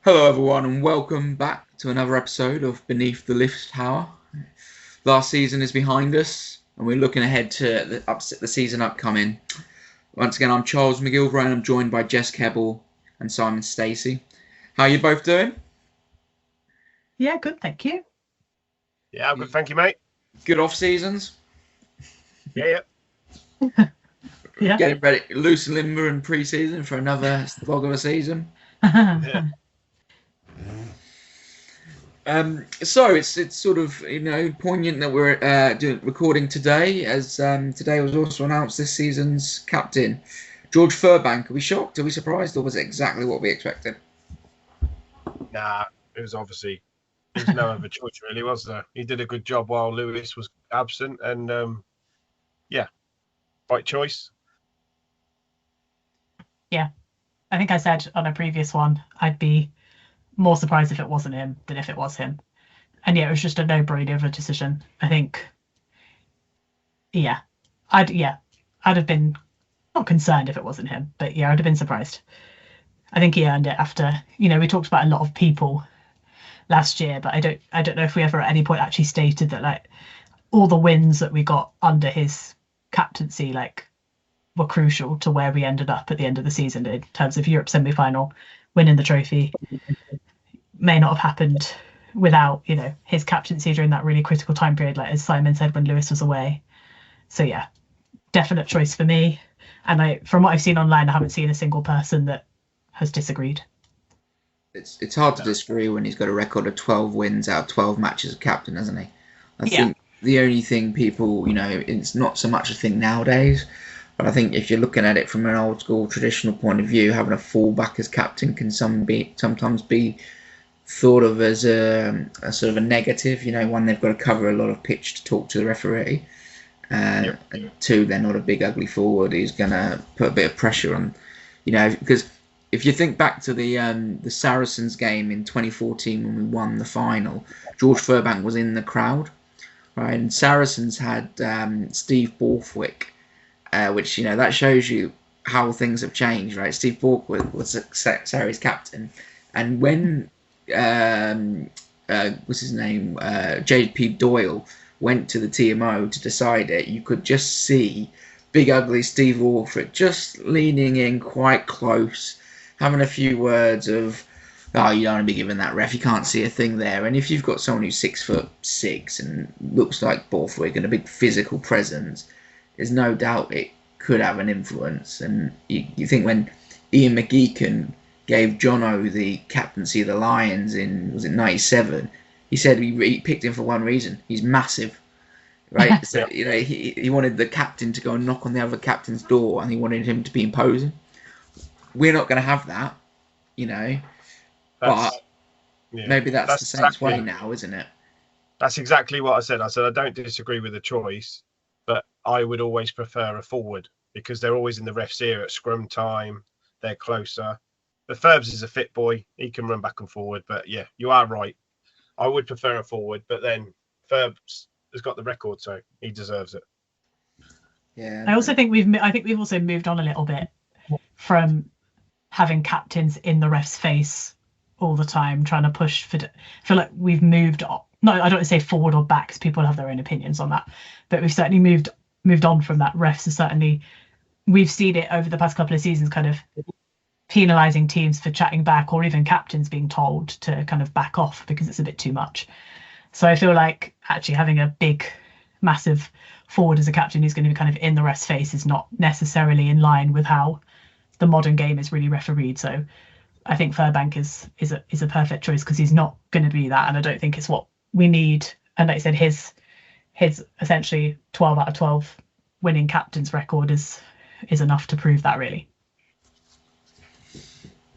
Hello, everyone, and welcome back to another episode of Beneath the Lift Tower. Last season is behind us, and we're looking ahead to the season upcoming. Once again, I'm Charles McGilvray, and I'm joined by Jess Keble and Simon Stacey. How are you both doing? Yeah, good, thank you. Yeah, I'm good, thank you, mate. Good off seasons? Yeah. Yeah. Getting ready, loose and limber in pre-season for another slog of a season? Yeah. So it's sort of poignant that we're recording today, as today was also announced this season's captain, George Furbank. Are we shocked? Are we surprised? Or was it exactly what we expected? Nah, there's no other choice really, was there? He did a good job while Lewis was absent, and right choice. Yeah, I think I said on a previous one I'd be more surprised if it wasn't him than if it was him. And yeah, it was just a no-brainer of a decision. I think, I'd have been not concerned if it wasn't him, but yeah, I'd have been surprised. I think he earned it after, we talked about a lot of people last year, but I don't know if we ever at any point actually stated that like all the wins that we got under his captaincy were crucial to where we ended up at the end of the season in terms of Europe semi-final, winning the trophy. May not have happened without his captaincy during that really critical time period, like as Simon said, when Lewis was away. So yeah, definite choice for me. And from what I've seen online, I haven't seen a single person that has disagreed. It's hard to disagree when he's got a record of 12 wins out of 12 matches as captain, hasn't he? I think the only thing people, it's not so much a thing nowadays, but I think if you're looking at it from an old school traditional point of view, having a fullback as captain can sometimes be thought of as a sort of a negative. One, they've got to cover a lot of pitch to talk to the referee, and two, they're not a big ugly forward who's going to put a bit of pressure on, because if you think back to the Saracens game in 2014 when we won the final, George Furbank was in the crowd, right? And Saracens had Steve Borthwick, which that shows you how things have changed, right? Steve Borthwick was Sarries captain, and when what's his name, J.P. Doyle went to the TMO to decide it, you could just see big ugly Steve Borthwick just leaning in quite close, having a few words of, oh, you don't want to be giving that ref, you can't see a thing there. And if you've got someone who's 6'6" and looks like Borthwick and a big physical presence, there's no doubt it could have an influence. And you think when Ian McGeechan gave Jono the captaincy of the Lions in, was it 97, he said he picked him for one reason: he's massive, right? So he wanted the captain to go and knock on the other captain's door, and he wanted him to be imposing. We're not going to have that, but maybe that's the Saints' way now, isn't it? That's exactly what I said. I said I don't disagree with the choice, but I would always prefer a forward because they're always in the ref's ear at scrum time. They're closer. But Ferbs is a fit boy. He can run back and forward. But yeah, you are right. I would prefer a forward, but then Ferbs has got the record, so he deserves it. Yeah. I also think we've also moved on a little bit from having captains in the ref's face all the time, trying to push for. I feel like we've moved on. No, I don't want to say forward or back, because people have their own opinions on that. But we've certainly moved on from that. Refs are certainly, we've seen it over the past couple of seasons, kind of penalising teams for chatting back, or even captains being told to kind of back off because it's a bit too much. So I feel like actually having a big, massive forward as a captain who's going to be kind of in the ref's face is not necessarily in line with how the modern game is really refereed. So I think Furbank is a perfect choice because he's not going to be that, and I don't think it's what we need. And like I said, his essentially 12 out of 12 winning captain's record is enough to prove that, really.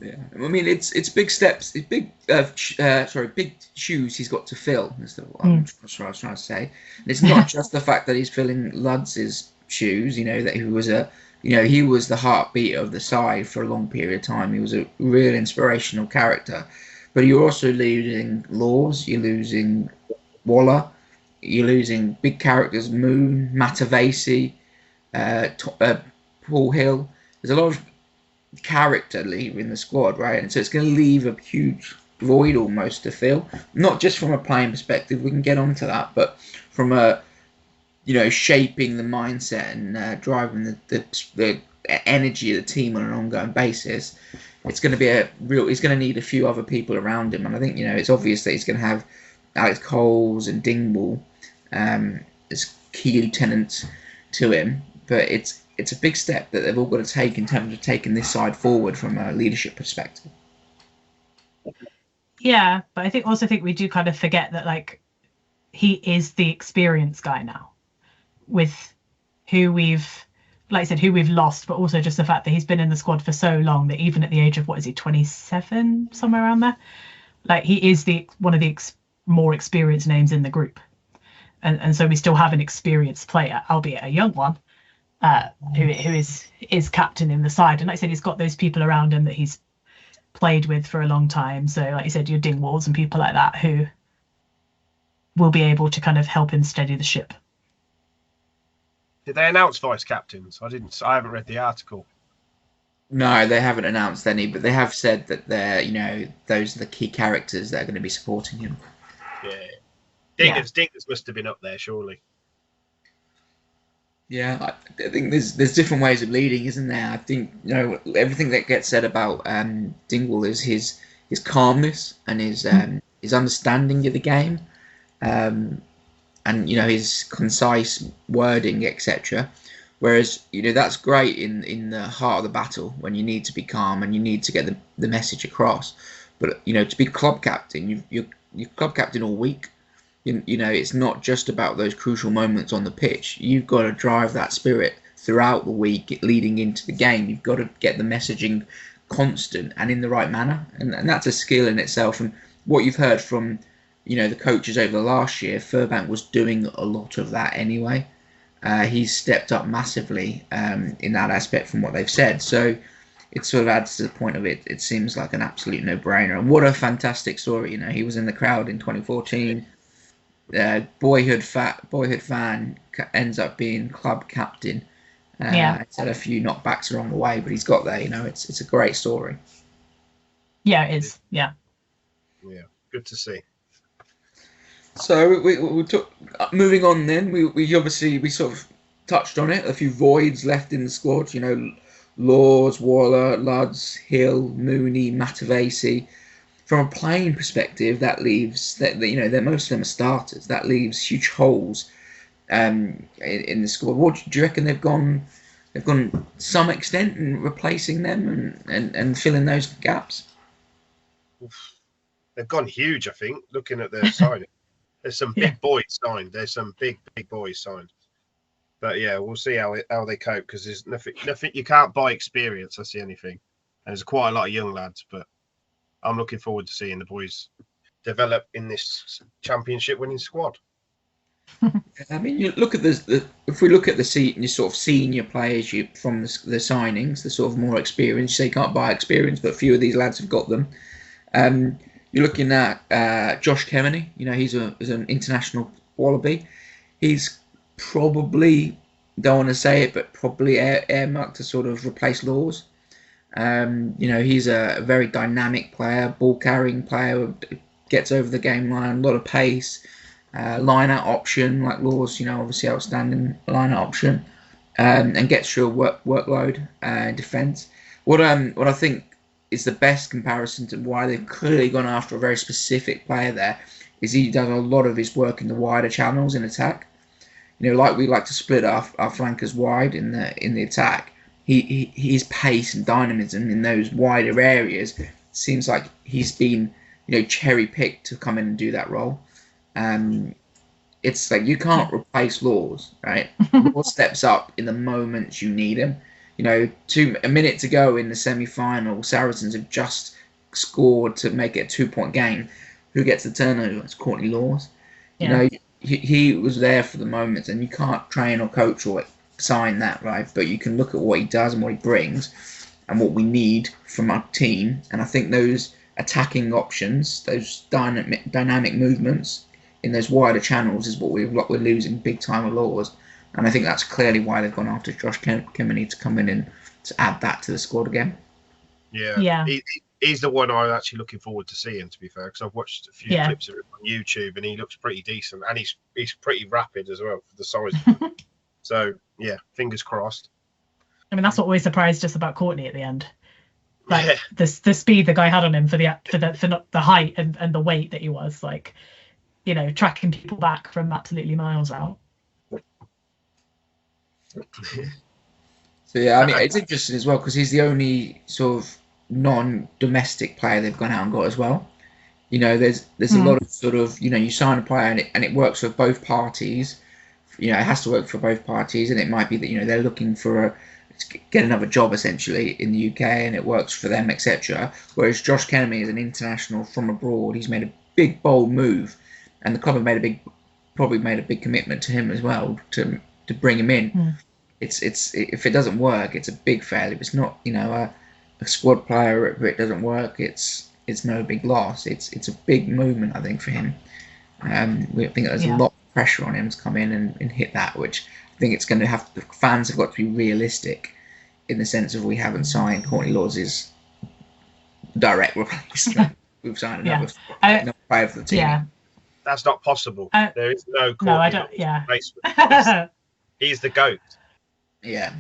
Yeah, I mean it's big steps, it's big big shoes he's got to fill. That's what I was trying to say. And it's not just the fact that he's filling Ludz's shoes. That he was he was the heartbeat of the side for a long period of time. He was a real inspirational character. But you're also losing Laws, you're losing Waller, you're losing big characters, Moon, Matavesi, Paul Hill. There's a lot of character leaving the squad, right? And so it's going to leave a huge void almost to fill. Not just from a playing perspective, we can get onto that, but from a shaping the mindset and driving the energy of the team on an ongoing basis. It's going to be he's going to need a few other people around him, and I think it's obvious that he's going to have Alex Coles and Dingwall as key lieutenants to him. But it's a big step that they've all got to take in terms of taking this side forward from a leadership perspective. Yeah, but I also think we do kind of forget that he is the experienced guy now, with who we've lost, but also just the fact that he's been in the squad for so long that even at the age of 27, somewhere around there, he is one of the more experienced names in the group, and so we still have an experienced player, albeit a young one, who is captain in the side. And like I said, he's got those people around him that he's played with for a long time. So like you said, your Dingwalls and people like that who will be able to kind of help him steady the ship. Did they announce vice captains? I haven't read the article. No, they haven't announced any, but they have said that they're, those are the key characters that are going to be supporting him. Yeah. Dingers must have been up there, surely. Yeah, I think there's different ways of leading, isn't there? I think everything that gets said about Dingwall is his calmness and his understanding of the game, and his concise wording, etc. Whereas that's great in the heart of the battle when you need to be calm and you need to get the message across. But to be club captain, you're club captain all week. It's not just about those crucial moments on the pitch. You've got to drive that spirit throughout the week leading into the game. You've got to get the messaging constant and in the right manner. And that's a skill in itself. And what you've heard from, the coaches over the last year, Furbank was doing a lot of that anyway. He's stepped up massively in that aspect from what they've said. So it sort of adds to the point of it. It seems like an absolute no-brainer. And what a fantastic story. He was in the crowd in 2014. Boyhood fan ends up being club captain. It's had a few knockbacks along the way, but he's got there. It's a great story. Yeah, it is. Yeah, good to see. So we took moving on. Then we obviously sort of touched on it. A few voids left in the squad. Laws, Waller, Ludds, Hill, Mooney, Matavesi. From a playing perspective, that leaves that most of them are starters. That leaves huge holes in the squad. What do you reckon they've gone to some extent in replacing them and filling those gaps? They've gone huge, I think. Looking at their signing, there's some big boys signed. There's some big boys signed. But yeah, we'll see how they cope, because there's nothing. You can't buy experience. That's the only thing. And there's quite a lot of young lads, but I'm looking forward to seeing the boys develop in this championship winning squad. I mean, you look at if we look at your sort of senior players from the signings, the sort of more experienced. You say you can't buy experience, but a few of these lads have got them. You're looking at Josh Kemeny. He's an international Wallaby. He's probably, don't want to say it, but probably earmarked to sort of replace Laws. He's a very dynamic player, ball-carrying player, gets over the game line, a lot of pace, line-out option, like Laws, obviously outstanding line-out option, and gets through a workload defence. What I think is the best comparison to why they've clearly gone after a very specific player there is he does a lot of his work in the wider channels in attack. Like we like to split our flankers wide in the attack. His pace and dynamism in those wider areas seems like he's been, cherry picked to come in and do that role. It's like you can't replace Laws, right? Laws steps up in the moments you need him. A minute to go in the semi-final, Saracens have just scored to make it a 2-point game. Who gets the turnover? It's Courtney Laws. Yeah. He was there for the moments, and you can't train or coach or sign that, right? But you can look at what he does and what he brings and what we need from our team. And I think those attacking options, those dynamic movements in those wider channels is what we're losing big time with Laws. And I think that's clearly why they've gone after Josh Kemeny to come in and to add that to the squad again. Yeah. He's the one I'm actually looking forward to seeing, to be fair, because I've watched a few clips of him on YouTube, and he looks pretty decent, and he's pretty rapid as well for the size of him. So yeah, fingers crossed. I mean, that's what always surprised us about Courtney at the end. Like the speed the guy had on him for the height and the weight that he was, like, you know, tracking people back from absolutely miles out. So yeah, I mean, it's interesting as well because he's the only sort of non-domestic player they've gone out and got as well. You know, there's a lot of sort of, you know, you sign a player and it works for both parties. You know, it has to work for both parties, and it might be that, you know, they're looking for to get another job essentially in the UK, and it works for them, etc. Whereas Josh Kenemy is an international from abroad. He's made a big bold move, and the club have probably made a big commitment to him as well to bring him in. It's if it doesn't work, it's a big failure. If it's not, you know, a squad player, if it doesn't work, it's no big loss. It's a big movement, I think, for him. We think there's a lot of pressure on him to come in and hit that, which I think it's going to have. The fans have got to be realistic in the sense of we haven't signed Courtney Lawes' direct replacement. We've signed another player for the team. Yeah, that's not possible. There is no Courtney no, I don't. replacement. He's the GOAT. Yeah,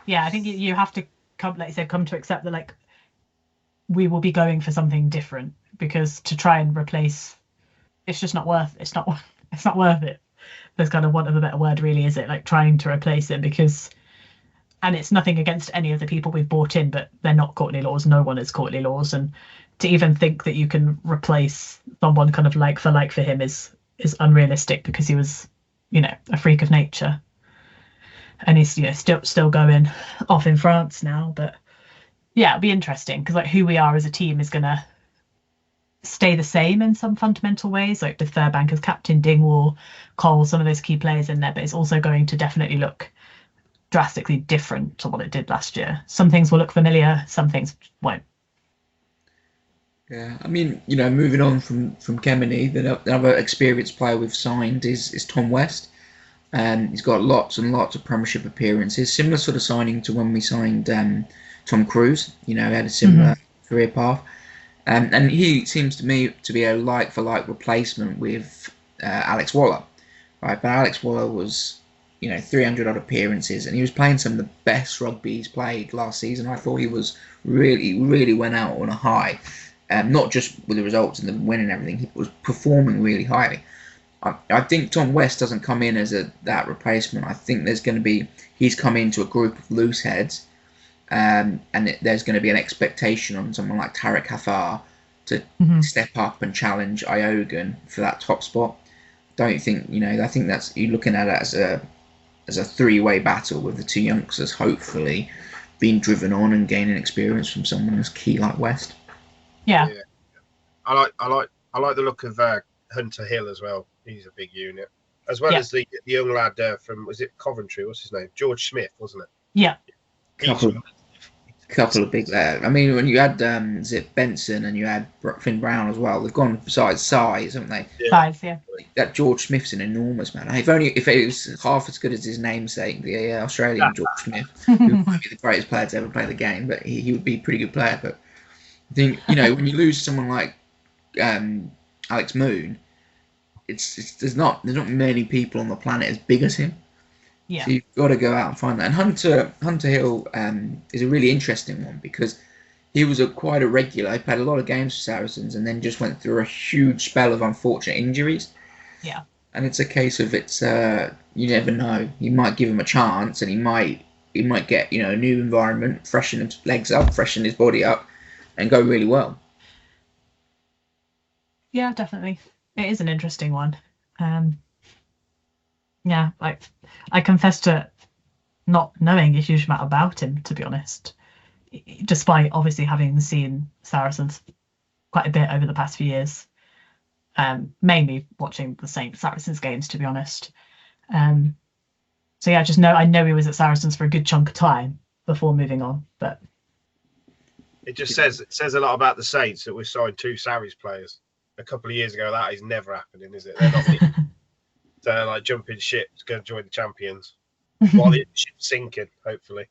I think you have to come, like you said, come to accept that, like, we will be going for something different, because to try and replace, it's just not worth. It's not worth it. There's kind of want of a better word, really, is it? Like, trying to replace it, because, and it's nothing against any of the people we've brought in, but they're not Courtney Lawes. No one is Courtney Lawes, and to even think that you can replace someone kind of like for him is unrealistic, because he was, you know, a freak of nature. And he's, you know, still going off in France now. But yeah, it'll be interesting, because, like, who we are as a team is going to stay the same in some fundamental ways, like with Fairbank as captain, Dingwall, Cole, some of those key players in there. But it's also going to definitely look drastically different to what it did last year. Some things will look familiar, some things won't. Yeah, I mean, you know, moving on from Kemeny, the other experienced player we've signed is Tom West. He's got lots and lots of Premiership appearances. Similar sort of signing to when we signed Tom Cruise. You know, he had a similar career path. And he seems to me to be a like-for-like replacement with Alex Waller. Right? But Alex Waller was, you know, 300-odd appearances, and he was playing some of the best rugby he's played last season. I thought he was really went out on a high. Not just with the results and the win and everything. He was performing really highly. I think Tom West doesn't come in as that replacement. I think he's come into a group of loose heads, and there's going to be an expectation on someone like Tarek Hafar to step up and challenge Iogan for that top spot. Don't think, you know, I think that's, you're looking at it as a three-way battle with the two youngsters hopefully being driven on and gaining experience from someone as key like West. Yeah. I like the look of Hunter Hill as well. He's a big unit, as well as the young lad from, was it Coventry? What's his name? George Smith, wasn't it? Yeah. Couple of big. I mean, when you had Zip Benson and you had Finn Brown as well, they've gone besides size, haven't they? Size, yeah. That George Smith's an enormous man. If it was half as good as his namesake, the Australian George Smith, who might be the greatest player to ever play the game, but he would be a pretty good player. But I think, you know, when you lose someone like Alex Moon, there's not many people on the planet as big as him. Yeah. So you've got to go out and find that. And Hunter Hill is a really interesting one, because he was quite a regular. He played a lot of games for Saracens and then just went through a huge spell of unfortunate injuries. Yeah. And it's a case of you never know. You might give him a chance, and he might get, you know, a new environment, freshen his legs up, freshen his body up, and go really well. Yeah, definitely. It is an interesting one. Yeah, like, I confess to not knowing a huge amount about him, to be honest, despite obviously having seen Saracens quite a bit over the past few years, mainly watching the same Saracens games, to be honest. So yeah, I know he was at Saracens for a good chunk of time before moving on, but it just says a lot about the Saints that we've signed two Sarries players. A couple of years ago, that is never happening, is it? They're not they're like jumping ship to go and join the champions while the ship's sinking, hopefully.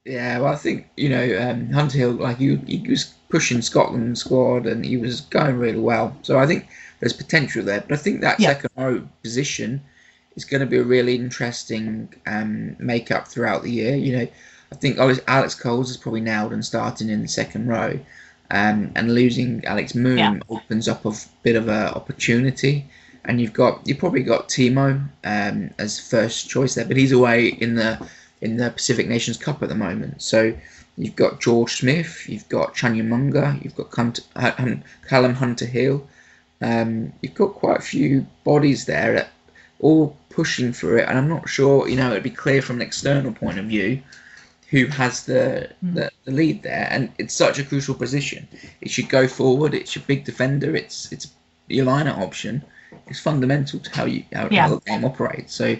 Yeah, well, I think Hunter Hill, like he was pushing Scotland's squad and he was going really well. So I think there's potential there. But I think that Yeah, second row position is going to be a really interesting makeup throughout the year. I think Alex Coles is probably nailed and starting in the second row, and losing Alex yeah, Moon opens up a bit of a opportunity. And you've probably got Timo as first choice there, but he's away in the Pacific Nations Cup at the moment. So you've got George Smith, you've got Munga, you've got Callum Hunter Hill. You've got quite a few bodies there, all pushing for it, and I'm not sure. It'd be clear from an external point of view who has the lead there, and it's such a crucial position. It should go forward. It's your big defender. It's your line-out option. It's fundamental to how the game operates. So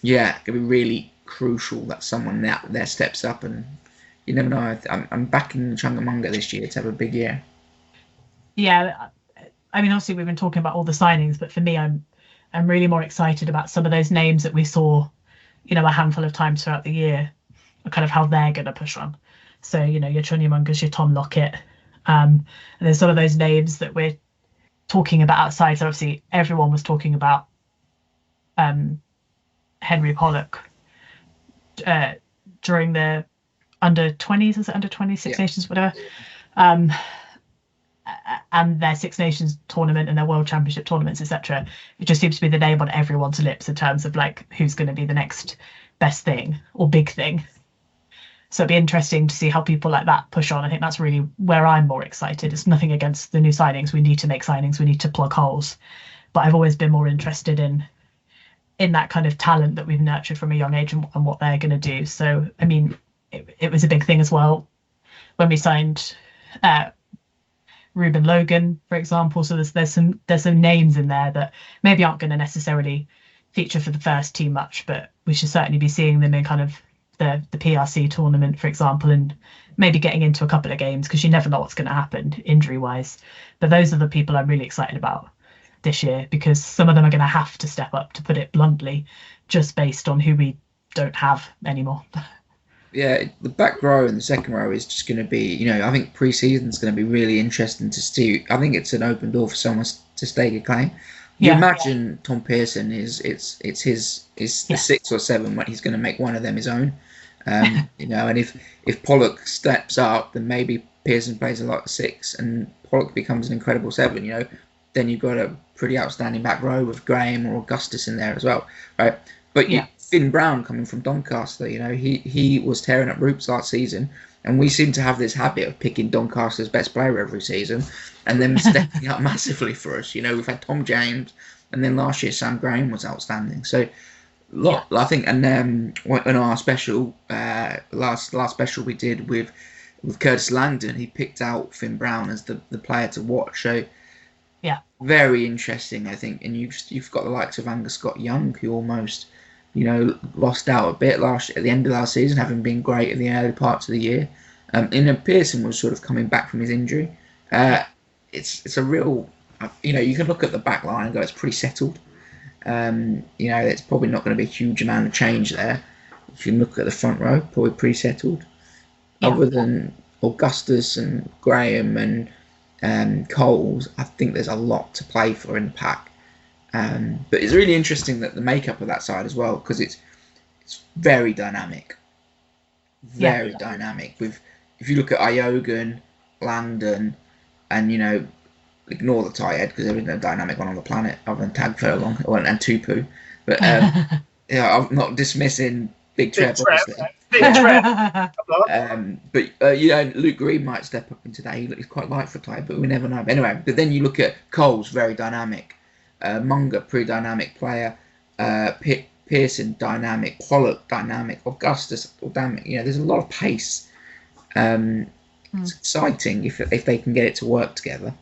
yeah, it could be really crucial that someone there steps up, and you never know. I'm backing Chungamunga this year to have a big year. yeah. I mean, obviously we've been talking about all the signings, but for me, I'm really more excited about some of those names that we saw, a handful of times throughout the year, kind of how they're going to push on. So, your Chunyamungas, your Tom Lockett, and there's some of those names that we're talking about outside. So obviously everyone was talking about Henry Pollock during the under 20s, is it under 20 Six Nations, whatever, and their Six Nations tournament and their World Championship tournaments, etc. It just seems to be the name on everyone's lips in terms of like who's going to be the next best thing or big thing. So it'd be interesting to see how people like that push on. I think that's really where I'm more excited. It's nothing against the new signings. We need to make signings. We need to plug holes. But I've always been more interested in that kind of talent that we've nurtured from a young age and what they're going to do. So, I mean, it was a big thing as well when we signed Ruben Logan, for example. So there's some names in there that maybe aren't going to necessarily feature for the first team much, but we should certainly be seeing them in kind of the PRC tournament, for example, and maybe getting into a couple of games because you never know what's going to happen injury wise. But those are the people I'm really excited about this year because some of them are going to have to step up, to put it bluntly, just based on who we don't have anymore. Yeah, the back row and the second row is just going to be, I think pre-season is going to be really interesting to see. I think it's an open door for someone to stake a claim. You imagine Tom Pearson it's his the 6 or 7 when he's going to make one of them his own. And if Pollock steps up, then maybe Pearson plays a lot of 6 and Pollock becomes an incredible 7. Then you've got a pretty outstanding back row with Graham or Augustus in there as well, right? But Finn Brown coming from Doncaster, he was tearing up ropes last season, and we seem to have this habit of picking Doncaster's best player every season, and then stepping up massively for us. We've had Tom James, and then last year Sam Graham was outstanding. So, I think, and then on our special last special we did with Curtis Langdon, he picked out Finn Brown as the player to watch. So, very interesting, I think. And you've got the likes of Angus Scott Young, who almost lost out a bit at the end of last season, having been great in the early parts of the year. Pearson was sort of coming back from his injury. It's a real, you can look at the back line and go, it's pretty settled. It's probably not going to be a huge amount of change there. If you look at the front row, probably pretty settled. Other than Augustus and Graham and Coles, I think there's a lot to play for in the pack. But it's really interesting that the makeup of that side as well, because it's very dynamic. Very dynamic. If you look at Iogan, Langdon, and ignore the tight head because there is no dynamic one on the planet other than Tag Furlong and Tupu. But I'm not dismissing Big Trev. Big Trev. But Luke Green might step up into that. He's quite light for tight, but we never know. But anyway, but then you look at Coles, very dynamic. Munga, pretty dynamic player. Pearson, dynamic. Pollock, dynamic. Augustus, dynamic. There's a lot of pace. It's exciting if they can get it to work together.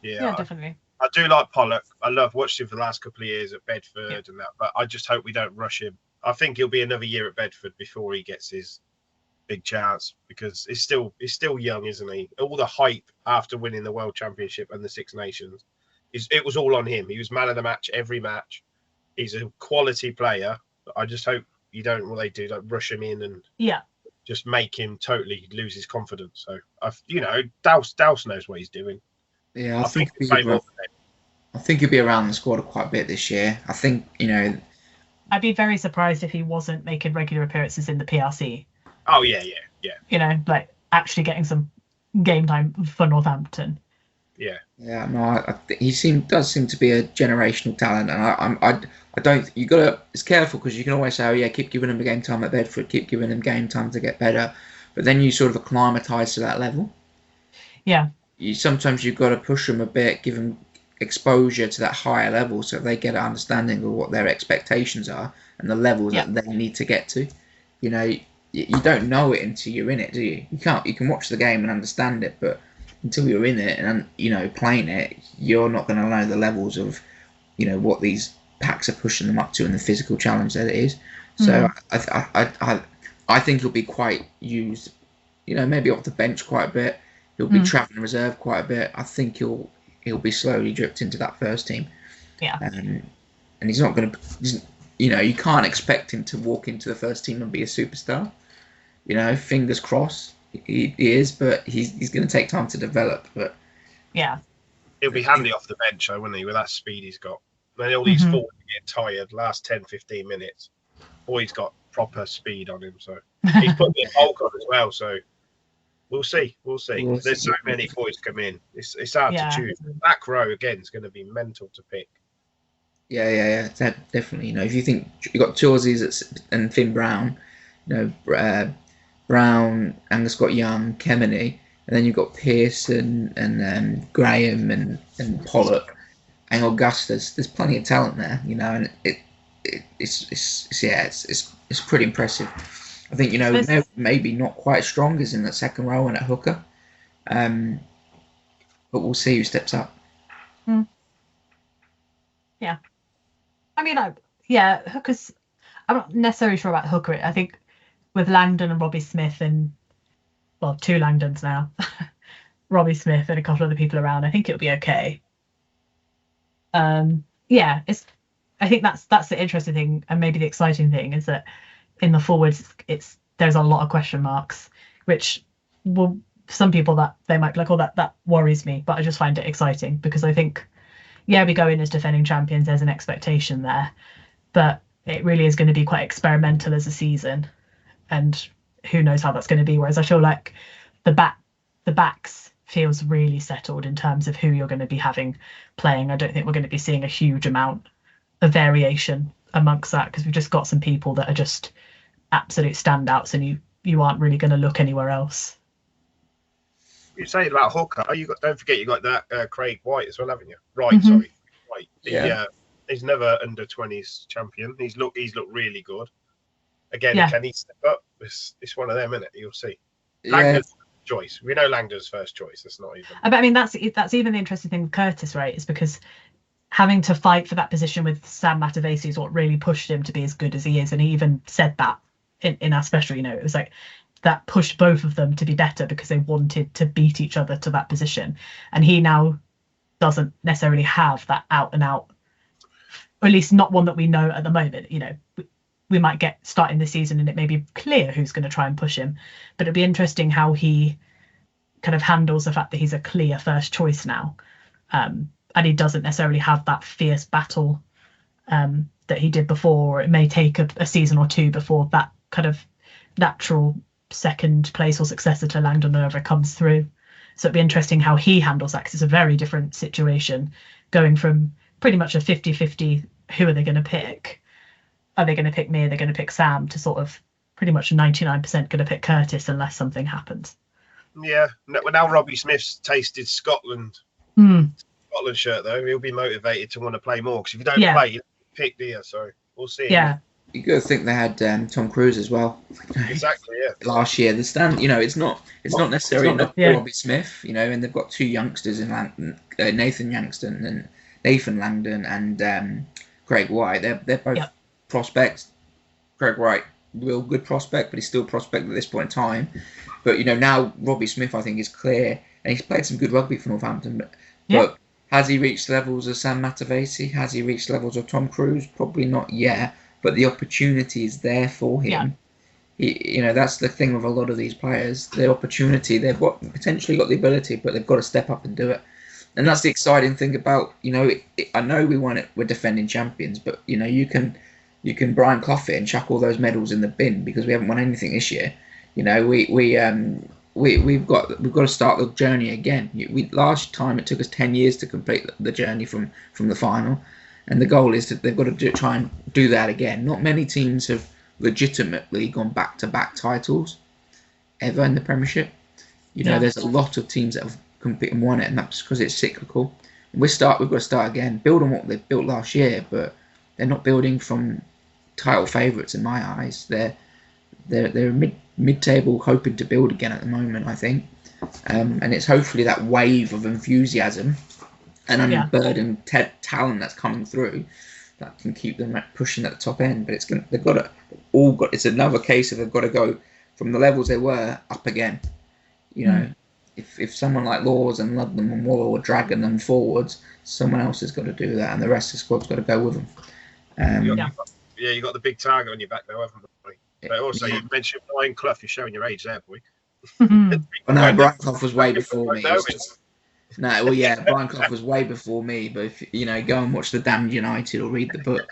Yeah, definitely. I do like Pollock. I love watching him for the last couple of years at Bedford and that, but I just hope we don't rush him. I think he'll be another year at Bedford before he gets his big chance because he's still young, isn't he? All the hype after winning the World Championship and the Six Nations, it was all on him. He was man of the match every match. He's a quality player. But I just hope you don't, what they do, like rush him in and just make him totally lose his confidence. So Douse knows what he's doing. Yeah, I think he'll play more than him. I think he'll be around the squad quite a bit this year. I think, I'd be very surprised if he wasn't making regular appearances in the PRC. Oh yeah. Like actually getting some game time for Northampton. Yeah. Yeah, no, he does seem to be a generational talent, and I don't. You gotta. It's careful because you can always say, oh yeah, keep giving him game time at Bedford, keep giving him game time to get better, but then you sort of acclimatise to that level. Yeah. Sometimes you've got to push them a bit, give them exposure to that higher level, so they get an understanding of what their expectations are and the levels that they need to get to. You don't know it until you're in it, do you? You can watch the game and understand it, but until you're in it and playing it, you're not going to know the levels of what these packs are pushing them up to and the physical challenge that it is. So I think he'll be quite used, maybe off the bench quite a bit. He'll be travelling reserve quite a bit. I think he'll be slowly dripped into that first team. Yeah. And he's not going to, you can't expect him to walk into the first team and be a superstar. Fingers crossed he is, but he's going to take time to develop. But yeah, he'll be handy off the bench, though, wouldn't he, with that speed he's got. When all these forwards get tired, last 10, 15 minutes, boy's got proper speed on him. So he's put the bulk on as well. So we'll see. There's so many boys come in. It's hard to choose. Back row again is going to be mental to pick. Yeah, definitely. If you think you got Chausy's and Finn Brown, Brown, Angus Scott Young, Kemeny, and then you've got Pearson and Graham and Pollock and Augustus. There's plenty of talent there, and it's pretty impressive. I think maybe not quite as strong as in that second row and at hooker, but we'll see who steps up. Yeah, I mean, hookers. I'm not necessarily sure about hooker. I think with Langdon and Robbie Smith and two Langdons now, Robbie Smith and a couple of other people around, I think it'll be okay. I think that's the interesting thing, and maybe the exciting thing is that in the forwards, there's a lot of question marks, which will some people that they might be like, oh, that worries me, but I just find it exciting because I think, we go in as defending champions. There's an expectation there, but it really is going to be quite experimental as a season, and who knows how that's going to be. Whereas I feel like the backs feels really settled in terms of who you're going to be having playing. I don't think we're going to be seeing a huge amount of variation amongst that because we've just got some people that are just absolute standouts, and you aren't really going to look anywhere else. You're saying about hooker. Don't forget you got that Craig White as well, haven't you? Right, sorry, White. He's never under 20s champion. He's looked really good. Again, can he step up? It's one of them, isn't it? You'll see. Langdon's choice. We know Langdon's first choice. That's not even. But I mean, that's even the interesting thing with Curtis, right? Is because having to fight for that position with Sam Matavesi is what really pushed him to be as good as he is, and he even said that in our special. It was like that pushed both of them to be better because they wanted to beat each other to that position, and he now doesn't necessarily have that out and out, or at least not one that we know at the moment. We might get starting this season and it may be clear who's going to try and push him, but it'd be interesting how he kind of handles the fact that he's a clear first choice now, and he doesn't necessarily have that fierce battle that he did before. It may take a season or two before that kind of natural second place or successor to Langdon ever comes through. So it'd be interesting how he handles that, because it's a very different situation going from pretty much a 50-50 who are they going to pick. Are they going to pick me? Are they going to pick Sam? To sort of pretty much 99% going to pick Curtis unless something happens. Yeah. Now Robbie Smith's tasted Scotland shirt, though. He'll be motivated to want to play more, because if you don't play, you don't pick, do you? So we'll see. Yeah. You got to think they had Tom Cruise as well. Exactly, yeah. Last year, the stand, it's not necessarily not Robbie Smith, and they've got two youngsters in Nathan Langdon and Craig White. They're both prospects. Craig White, real good prospect, but he's still a prospect at this point in time. But now Robbie Smith, I think, is clear, and he's played some good rugby for Northampton. But has he reached levels of Sam Matavesi? Has he reached levels of Tom Cruise? Probably not yet. But the opportunity is there for him That's the thing with a lot of these players. The opportunity, potentially got the ability, but they've got to step up and do it. And that's the exciting thing about, I know we won it. We're defending champions, but you can Brian Clough it and chuck all those medals in the bin because we haven't won anything this year. We've got to start the journey again. Last time it took us 10 years to complete the journey from the final, and the goal is that they've got to try and do that again. Not many teams have legitimately gone back-to-back titles ever in the Premiership. There's a lot of teams that have competed and won it, and that's because it's cyclical. We've got to start again, build on what they built last year, but they're not building from title favourites in my eyes. They're mid-table, hoping to build again at the moment, I think, and it's hopefully that wave of enthusiasm and unburdened talent that's coming through that can keep them pushing at the top end. But it's another case of they've got to go from the levels they were up again. If someone like Laws and Ludlam and Waller are dragging them forwards, someone else has got to do that, and the rest of the squad's got to go with them. You got the big target on your back, though, haven't you? But also, you mentioned Brian Clough. You're showing your age there, boy. Well, no, Brian Clough was way before me. Brian Clough was way before me. But if go and watch The Damned United or read the book,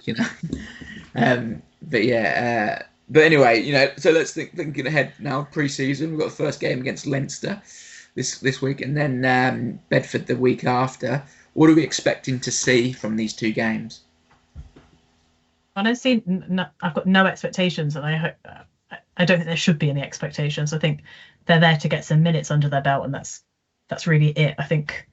But anyway, so let's thinking ahead now. Pre-season, we've got the first game against Leinster this week, and then Bedford the week after. What are we expecting to see from these two games? I don't see. I've got no expectations, and I don't think there should be any expectations. I think they're there to get some minutes under their belt, and that's really it. I think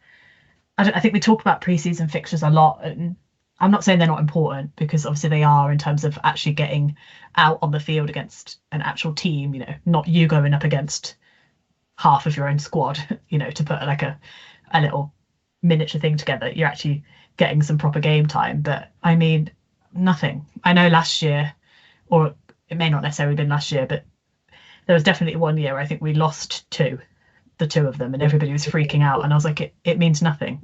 we talk about pre-season fixtures a lot, and I'm not saying they're not important, because obviously they are, in terms of actually getting out on the field against an actual team. Not you going up against half of your own squad. To put like a little miniature thing together. You're actually getting some proper game time. But I mean, nothing. I know last year, or it may not necessarily have been last year, but there was definitely one year I think we lost the two of them, and everybody was freaking out, and I was like, it means nothing.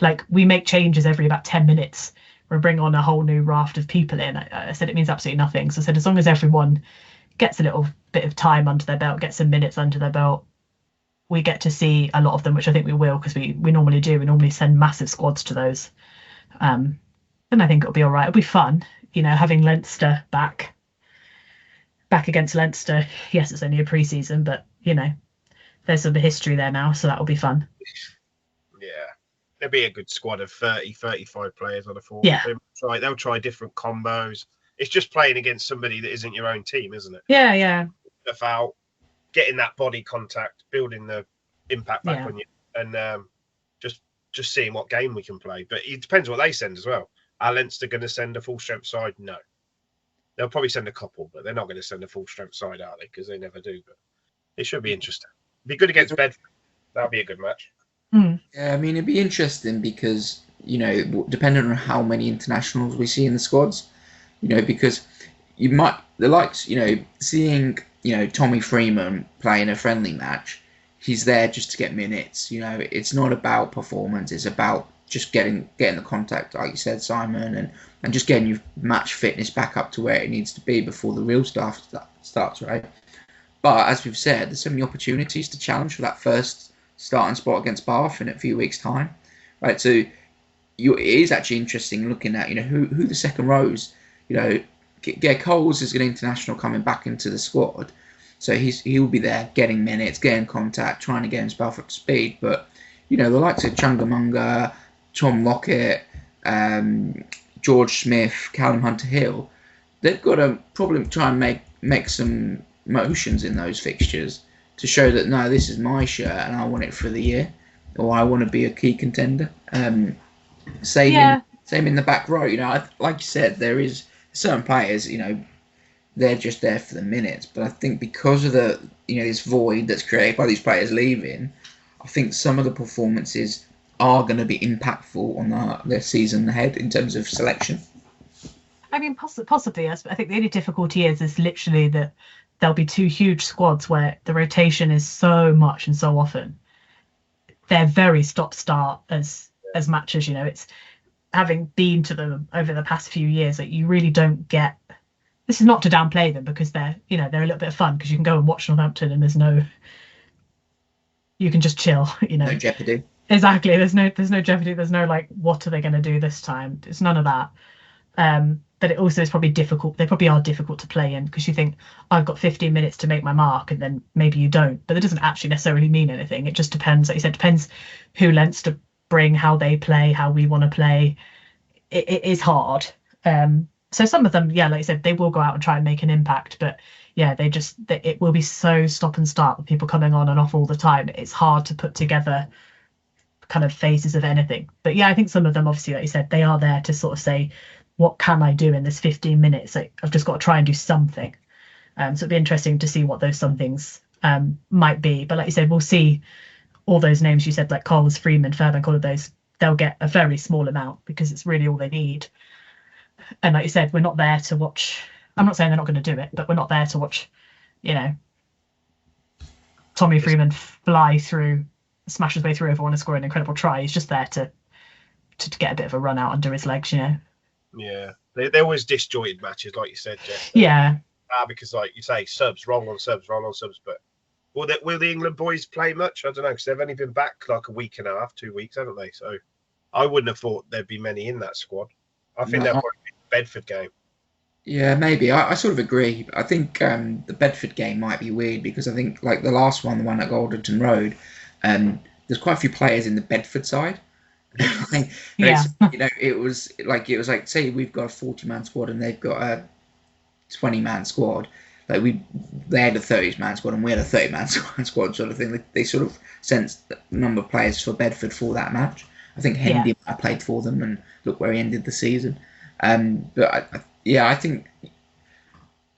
Like, we make changes every about 10 minutes. We bring on a whole new raft of people in. I said it means absolutely nothing. So I said, as long as everyone gets a little bit of time under their belt, gets some minutes under their belt, we get to see a lot of them, which I think we will, because we normally do. We normally send massive squads to those. And I think it'll be all right. It'll be fun, having Leinster back against Leinster. Yes, it's only a pre-season, but, there's some history there now, so that'll be fun. Yeah. There'll be a good squad of 30, 35 players on the floor. Yeah. They'll try different combos. It's just playing against somebody that isn't your own team, isn't it? Yeah. The foul, getting that body contact, building the impact back on you, and just seeing what game we can play. But it depends what they send as well. Are Leinster going to send a full-strength side? No. They'll probably send a couple, but they're not going to send a full-strength side, are they? Because they never do. But it should be interesting. Be good against Bedford. That'll be a good match. Yeah, I mean, it'd be interesting because, depending on how many internationals we see in the squads, because you might, the likes, seeing, Tommy Freeman playing a friendly match, he's there just to get minutes. It's not about performance. It's about just getting the contact, like you said, Simon, and just getting your match fitness back up to where it needs to be before the real stuff starts, right? But as we've said, there's so many opportunities to challenge for that first starting spot against Bath in a few weeks' time, right? So it is actually interesting looking at who the second rows. Coles is an international coming back into the squad, so he'll be there getting minutes, getting contact, trying to get himself up to speed. But the likes of Chungamunga, Tom Lockett, George Smith, Callum Hunter-Hill, they've got to probably try and make some motions in those fixtures to show that, no, this is my shirt and I want it for the year, or I want to be a key contender. Same in the back row. Like you said, there is certain players, they're just there for the minutes. But I think because of the this void that's created by these players leaving, I think some of the performances are going to be impactful on their season ahead in terms of selection. I mean, possibly. I think the only difficulty is literally that there'll be two huge squads where the rotation is so much and so often. They're very stop-start as matches. It's having been to them over the past few years that you really don't get this is not to downplay them, because they're a little bit of fun, because you can go and watch Northampton and you can just chill. No jeopardy. Exactly. There's no jeopardy. There's no like, what are they going to do this time? It's none of that. But it also is probably difficult. They probably are difficult to play in, because you think, I've got 15 minutes to make my mark, and then maybe you don't. But it doesn't actually necessarily mean anything. It just depends. Like you said, depends who Leinster bring, how they play, how we want to play. It is hard. So some of them, yeah, like you said, they will go out and try and make an impact. But yeah, it will be so stop and start with people coming on and off all the time. It's hard to put together kind of phases of anything. But yeah, I think some of them, obviously, like you said, they are there to sort of say, what can I do in this 15 minutes? Like, I've just got to try and do something. So it'd be interesting to see what those somethings might be. But like you said, we'll see all those names you said, like Coles, Freeman, Fairbank, all of those. They'll get a very small amount, because it's really all they need. And like you said, we're not there to watch. I'm not saying they're not going to do it, but we're not there to watch, Tommy Freeman fly through, smash his way through everyone and score an incredible try. He's just there to get a bit of a run out under his legs, Yeah, they're always disjointed matches, like you said, Jess. Yeah. Because, like you say, subs, roll on subs. But will the England boys play much? I don't know, because they've only been back like a week and a half, 2 weeks, haven't they? So I wouldn't have thought there'd be many in that squad. I think they'll probably be the Bedford game. Yeah, maybe. I sort of agree. I think the Bedford game might be weird, because I think, like the last one, the one at Alderton Road, there's quite a few players in the Bedford side. Yeah. It was like, say we've got a 40-man squad and they've got a 20-man squad. Like they had a 30-man squad and we had a 30-man squad, sort of thing. They sort of sensed the number of players for Bedford for that match. I think Hendy played for them, and look where he ended the season. But I think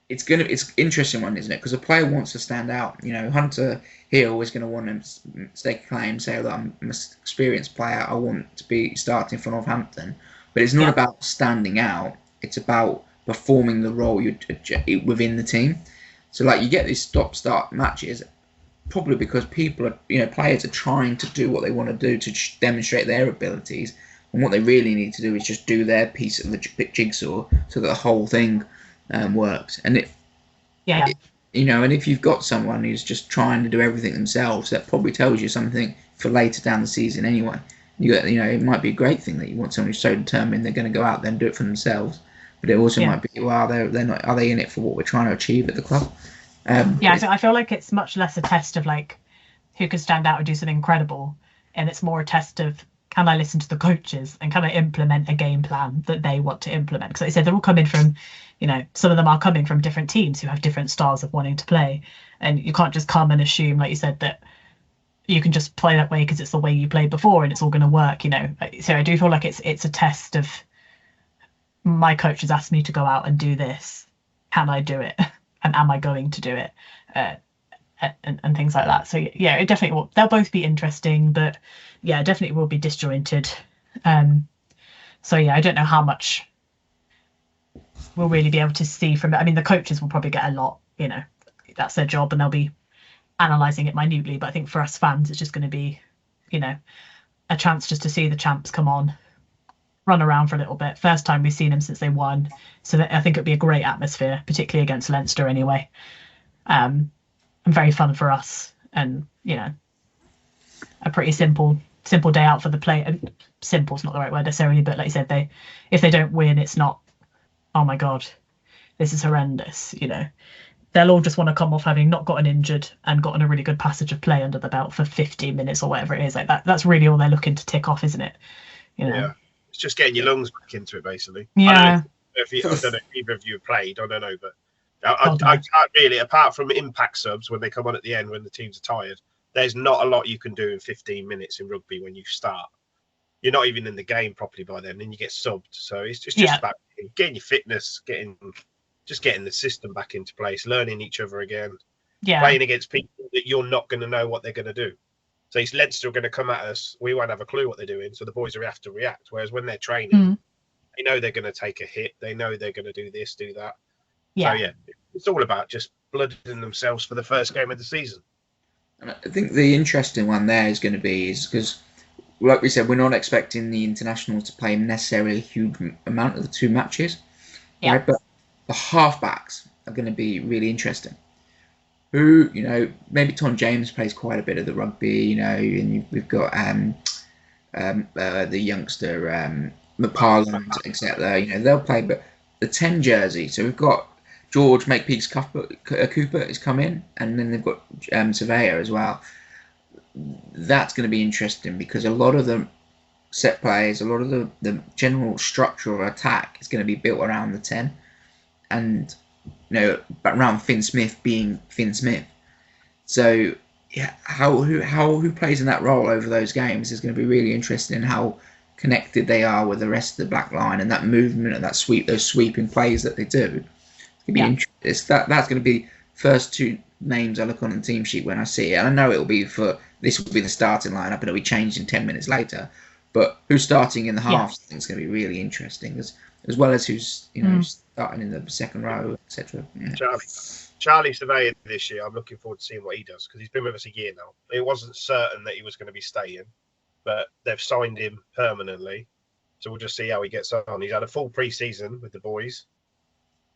it's interesting one, isn't it? Because a player wants to stand out. Hunter Hill is going to want to stake a claim, say that I'm an experienced player. I want to be starting for Northampton. But it's not about standing out. It's about performing the role within the team. So like, you get these stop-start matches, probably because players are trying to do what they want to do to demonstrate their abilities. And what they really need to do is just do their piece of the jigsaw so that the whole thing works. And and if you've got someone who's just trying to do everything themselves, that probably tells you something for later down the season anyway. It might be a great thing that you want someone who's so determined they're going to go out there and do it for themselves. But it also might be, well, they're not. Are they in it for what we're trying to achieve at the club? I feel like it's much less a test of like who can stand out and do something incredible, and it's more a test of, can I listen to the coaches and can I implement a game plan that they want to implement? Because like I said, they're all coming from, some of them are coming from different teams who have different styles of wanting to play, and you can't just come and assume, like you said, that you can just play that way because it's the way you played before and it's all going to work. So I do feel like it's a test of, my coach has asked me to go out and do this. Can I do it? And am I going to do it? And things like that. So yeah, it definitely will. They'll both be interesting, but yeah, definitely will be disjointed. So yeah, I don't know how much we'll really be able to see from it. I mean, the coaches will probably get a lot. That's their job, and they'll be analysing it minutely. But I think for us fans, it's just going to be, a chance just to see the champs come on, run around for a little bit. First time we've seen them since they won, so I think it'd be a great atmosphere, particularly against Leinster anyway. And very fun for us, and a pretty simple day out for the play. Simple's not the right word necessarily, but like you said, if they don't win, it's not, oh my god, this is horrendous. They'll all just want to come off having not gotten injured and gotten a really good passage of play under the belt for 15 minutes or whatever it is. Like that's really all they're looking to tick off, isn't it? Yeah, it's just getting your lungs back into it, basically. Yeah. I don't know if either of you have played. I don't know, but I can't really, apart from impact subs when they come on at the end when the teams are tired, there's not a lot you can do in 15 minutes in rugby when you start. You're not even in the game properly by then, and you get subbed. So it's just about getting your fitness, getting the system back into place, learning each other again, playing against people that you're not going to know what they're going to do. So it's Leinster going to come at us. We won't have a clue what they're doing. So the boys will have to react. Whereas when they're training, they know they're going to take a hit. They know they're going to do this, do that. Yeah. So it's all about just blooding themselves for the first game of the season. And I think the interesting one there is going to be because, like we said, we're not expecting the internationals to play necessarily a huge amount of the two matches. Yeah. Right? But the halfbacks are going to be really interesting. Who, maybe Tom James plays quite a bit of the rugby, and we've got the youngster McParland, etc. They'll play, but the 10 jersey. So we've got George Makepeace Cooper has come in, and then they've got Surveyor as well. That's going to be interesting because a lot of the set plays, a lot of the general structure of attack is going to be built around the 10, and around Finn Smith being Finn Smith. So yeah, who plays in that role over those games is going to be really interesting, in how connected they are with the rest of the back line, and that movement and those sweeping plays that they do. It's going to be that's going to be first two names I look on the team sheet when I see it. And I know this will be the starting lineup, and it'll be changed in 10 minutes later. But who's starting in the halves, I think is going to be really interesting, as well as who's starting in the second row, etc. Yeah. Charlie Surveyor this year, I'm looking forward to seeing what he does, because he's been with us a year now. It wasn't certain that he was going to be staying, but they've signed him permanently. So we'll just see how he gets on. He's had a full pre-season with the boys.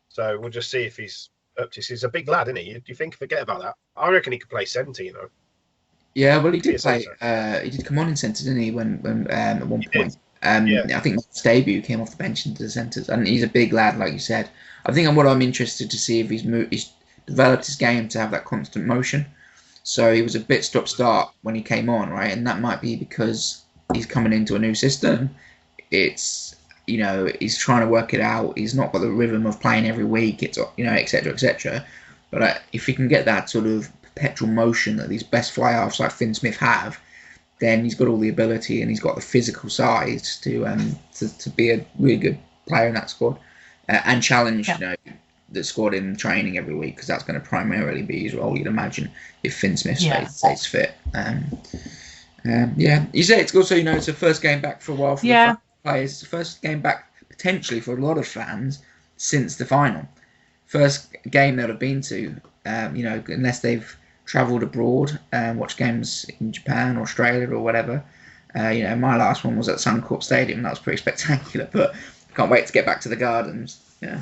So we'll just see if he's up to. He's a big lad, isn't he? Do you think, forget about that? I reckon he could play centre, Yeah, well, he did play. He did come on in centre, didn't he? When at one point, I think his debut came off the bench into the centres, and he's a big lad, like you said. I think what I'm interested to see if he's developed his game to have that constant motion. So he was a bit stop-start when he came on, right? And that might be because he's coming into a new system. It's he's trying to work it out. He's not got the rhythm of playing every week. It's etc. etc. But if he can get that sort of perpetual motion that these best fly-halves like Finn Smith have, then he's got all the ability and he's got the physical size to be a really good player in that squad and challenge the squad in training every week, because that's going to primarily be his role, you'd imagine, if Finn Smith stays fit. You say it's also it's the first game back for a while for the players. It's the first game back potentially for a lot of fans since the final. First game they'll have been to, unless they've travelled abroad and watched games in Japan or Australia or whatever. My last one was at Suncorp Stadium. That was pretty spectacular, but I can't wait to get back to the Gardens. Yeah.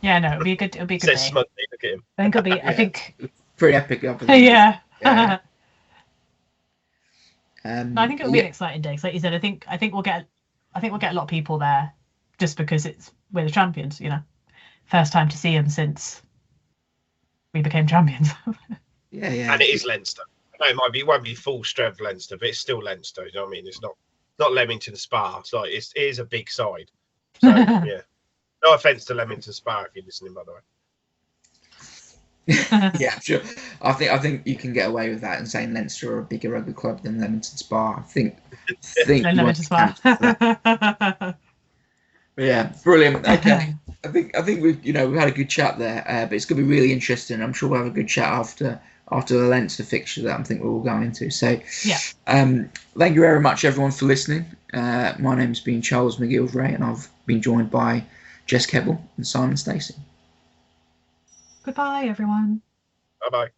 Yeah, no, it'll be a good day. Smugly, look at him. I think it'll be. I think pretty epic. Yeah. No, I think it'll be an exciting day. 'Cause like you said, I think we'll get a lot of people there, just because we're the champions. First time to see them since we became champions. Yeah. And it is Leinster. I know it won't be full strength Leinster, but it's still Leinster. You know what I mean? It's not Leamington Spa. It's like it is a big side. So yeah. No offence to Leamington Spa if you're listening, by the way. Yeah, sure. I think you can get away with that and saying Leinster are a bigger rugby club than Leamington Spa. I think Leamington Spa. Yeah, brilliant. Okay, I think we've had a good chat there, but it's going to be really interesting. I'm sure we'll have a good chat after the Leinster fixture that I think we're all going to. So yeah. Thank you very much, everyone, for listening. My name's been Charles McGillivray, and I've been joined by Jess Kebble and Simon Stacey. Goodbye, everyone. Bye-bye.